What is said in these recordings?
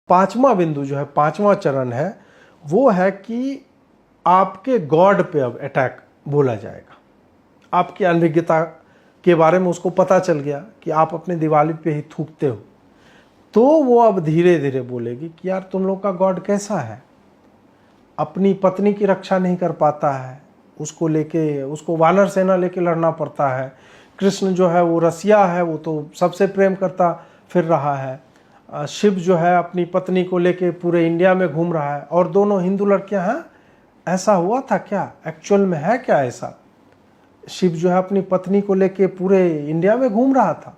पांचवा बिंदु जो है, पांचवा चरण है, वो है कि आपके गॉड पे अब अटैक बोला जाएगा। आपकी अनभिज्ञता के बारे में उसको पता चल गया कि आप अपने दिवाली पे ही थूकते हो, तो वो अब धीरे धीरे बोलेगी कि यार तुम लोग का गॉड कैसा है, अपनी पत्नी की रक्षा नहीं कर पाता है, उसको वानर सेना लेके लड़ना पड़ता है। कृष्ण जो है वो रसिया है, वो तो सबसे प्रेम करता फिर रहा है। शिव जो है अपनी पत्नी को लेके पूरे इंडिया में घूम रहा है, और दोनों हिंदू लड़कियां हैं। ऐसा हुआ था क्या? एक्चुअल में है क्या ऐसा? शिव जो है अपनी पत्नी को लेके पूरे इंडिया में घूम रहा था,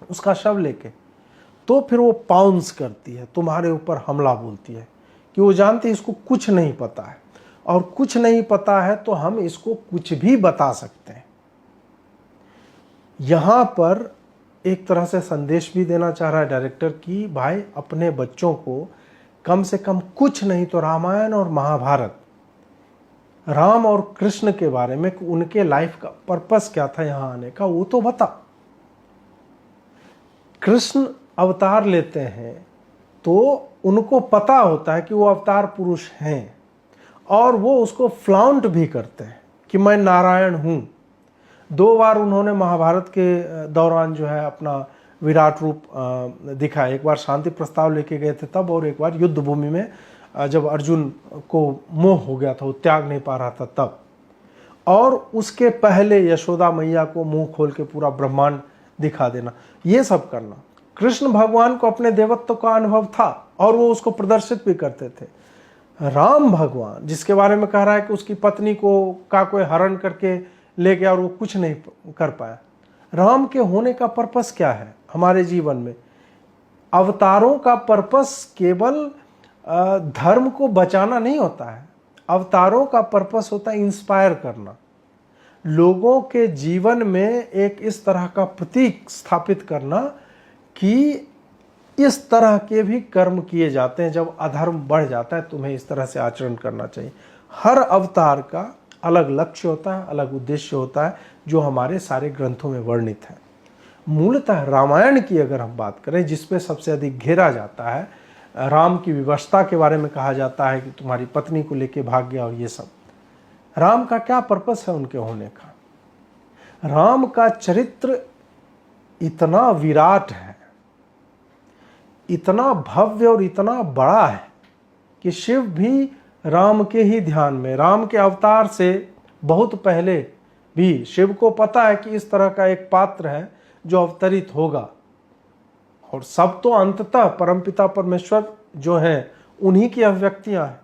उसका शव लेके। तो फिर वो पाउंस करती है, तुम्हारे ऊपर हमला बोलती है, कि वो जानती है इसको कुछ नहीं पता है, और कुछ नहीं पता है तो हम इसको कुछ भी बता सकते हैं। यहां पर एक तरह से संदेश भी देना चाह रहा है डायरेक्टर कि भाई अपने बच्चों को कम से कम कुछ नहीं तो रामायण और महाभारत, राम और कृष्ण के बारे में, उनके लाइफ का पर्पस क्या था यहां आने का, वो तो बता। कृष्ण अवतार लेते हैं तो उनको पता होता है कि वो अवतार पुरुष हैं, और वो उसको फ्लाउंट भी करते हैं कि मैं नारायण हूं। 2 बार उन्होंने महाभारत के दौरान जो है अपना विराट रूप दिखाया। एक बार शांति प्रस्ताव लेके गए थे तब, और एक बार युद्ध भूमि में जब अर्जुन को मोह हो गया था, वो त्याग नहीं पा रहा था तब। और उसके पहले यशोदा मैया को मुंह खोल के पूरा ब्रह्मांड दिखा देना, ये सब करना। कृष्ण भगवान को अपने देवत्व का अनुभव था और वो उसको प्रदर्शित भी करते थे। राम भगवान जिसके बारे में कह रहा है कि उसकी पत्नी को कोई हरण करके ले गया और वो कुछ नहीं कर पाया, राम के होने का पर्पस क्या है हमारे जीवन में? अवतारों का पर्पस केवल धर्म को बचाना नहीं होता है। अवतारों का पर्पस होता है इंस्पायर करना, लोगों के जीवन में एक इस तरह का प्रतीक स्थापित करना कि इस तरह के भी कर्म किए जाते हैं। जब अधर्म बढ़ जाता है तुम्हें इस तरह से आचरण करना चाहिए। हर अवतार का अलग लक्ष्य होता है, अलग उद्देश्य होता है, जो हमारे सारे ग्रंथों में वर्णित है। मूलतः रामायण की अगर हम बात करें, जिसपे सबसे अधिक घेरा जाता है, राम की विवशता के बारे में कहा जाता है कि तुम्हारी पत्नी को लेके भाग गया, और ये सब। राम का क्या पर्पस है उनके होने का? राम का चरित्र इतना विराट है, इतना भव्य और इतना बड़ा है कि शिव भी राम के ही ध्यान में, राम के अवतार से बहुत पहले भी शिव को पता है कि इस तरह का एक पात्र है जो अवतरित होगा, और सब तो अंततः परमपिता परमेश्वर जो हैं उन्हीं की अभिव्यक्तियां हैं।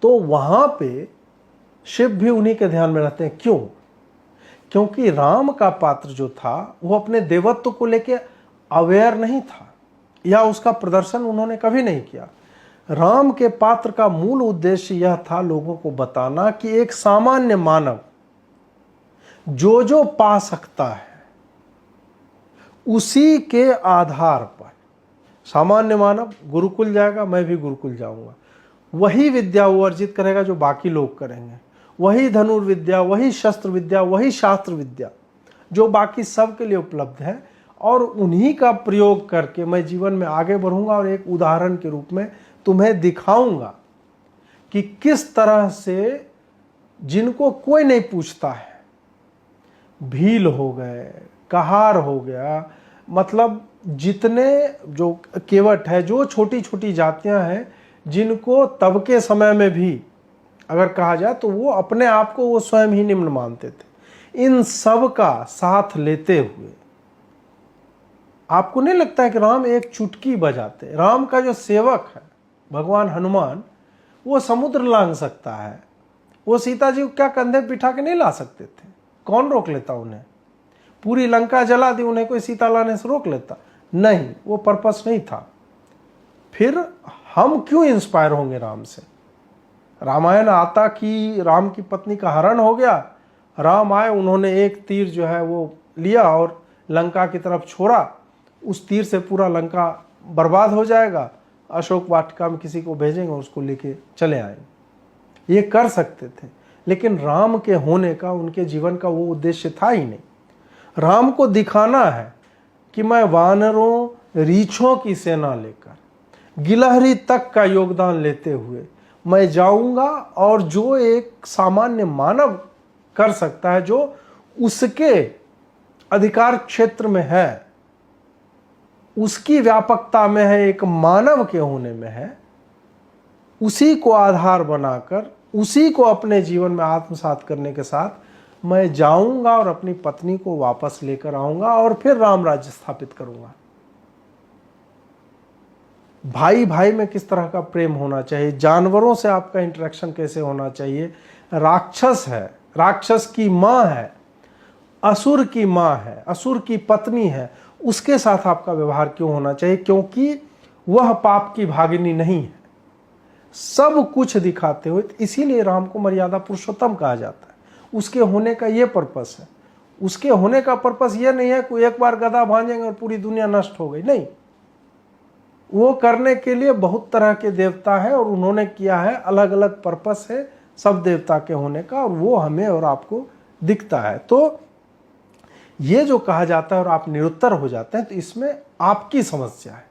तो वहां पे शिव भी उन्हीं के ध्यान में रहते हैं। क्यों? क्योंकि राम का पात्र जो था वो अपने देवत्व को लेके अवेयर नहीं था, या उसका प्रदर्शन उन्होंने कभी नहीं किया। राम के पात्र का मूल उद्देश्य यह था लोगों को बताना कि एक सामान्य मानव जो जो पा सकता है उसी के आधार पर, सामान्य मानव गुरुकुल जाएगा, मैं भी गुरुकुल जाऊंगा, वही विद्या वो अर्जित करेगा जो बाकी लोग करेंगे, वही धनुर्विद्या, वही शस्त्र विद्या, वही शास्त्र विद्या जो बाकी सब के लिए उपलब्ध है, और उन्हीं का प्रयोग करके मैं जीवन में आगे बढ़ूंगा, और एक उदाहरण के रूप में तुम्हें दिखाऊंगा कि किस तरह से जिनको कोई नहीं पूछता है, भील हो गए, कहार हो गया, मतलब जितने जो केवट है, जो छोटी छोटी जातियां हैं, जिनको तब के समय में भी अगर कहा जाए तो वो अपने आप को वो स्वयं ही निम्न मानते थे, इन सब का साथ लेते हुए आपको नहीं लगता है कि राम एक चुटकी बजाते? राम का जो सेवक है भगवान हनुमान, वो समुद्र लांघ सकता है, वो सीता जी को क्या कंधे बिठा के नहीं ला सकते थे? कौन रोक लेता उन्हें? पूरी लंका जला दी, उन्हें कोई सीता लाने से रोक लेता? नहीं, वो पर्पस नहीं था। फिर हम क्यों इंस्पायर होंगे राम से? रामायण आता कि राम की पत्नी का हरण हो गया, राम आए, उन्होंने एक तीर जो है वो लिया और लंका की तरफ छोड़ा, उस तीर से पूरा लंका बर्बाद हो जाएगा, अशोक वाटिका में किसी को भेजेंगे, उसको लेके चले आएंगे। ये कर सकते थे, लेकिन राम के होने का, उनके जीवन का वो उद्देश्य था ही नहीं। राम को दिखाना है कि मैं वानरों रीछों की सेना लेकर गिलहरी तक का योगदान लेते हुए मैं जाऊंगा, और जो एक सामान्य मानव कर सकता है, जो उसके अधिकार क्षेत्र में है, उसकी व्यापकता में है, एक मानव के होने में है, उसी को आधार बनाकर उसी को अपने जीवन में आत्मसात करने के साथ मैं जाऊंगा और अपनी पत्नी को वापस लेकर आऊंगा और फिर राम राज्य स्थापित करूंगा। भाई भाई में किस तरह का प्रेम होना चाहिए, जानवरों से आपका इंटरेक्शन कैसे होना चाहिए, राक्षस है, राक्षस की माँ है, असुर की माँ है, असुर की पत्नी है, उसके साथ आपका व्यवहार क्यों होना चाहिए, क्योंकि वह पाप की भागिनी नहीं है। सब कुछ दिखाते हुए, इसीलिए राम को मर्यादा पुरुषोत्तम कहा जाता है। उसके होने का ये पर्पस है। उसके होने का पर्पस ये नहीं है कि एक बार गदा भांजेंगे और पूरी दुनिया नष्ट हो गई, नहीं। वो करने के लिए बहुत तरह के देवता है और उन्होंने किया है, अलग अलग पर्पस है सब देवता के होने का, और वो हमें और आपको दिखता है। तो ये जो कहा जाता है और आप निरुत्तर हो जाते हैं, तो इसमें आपकी समस्या है।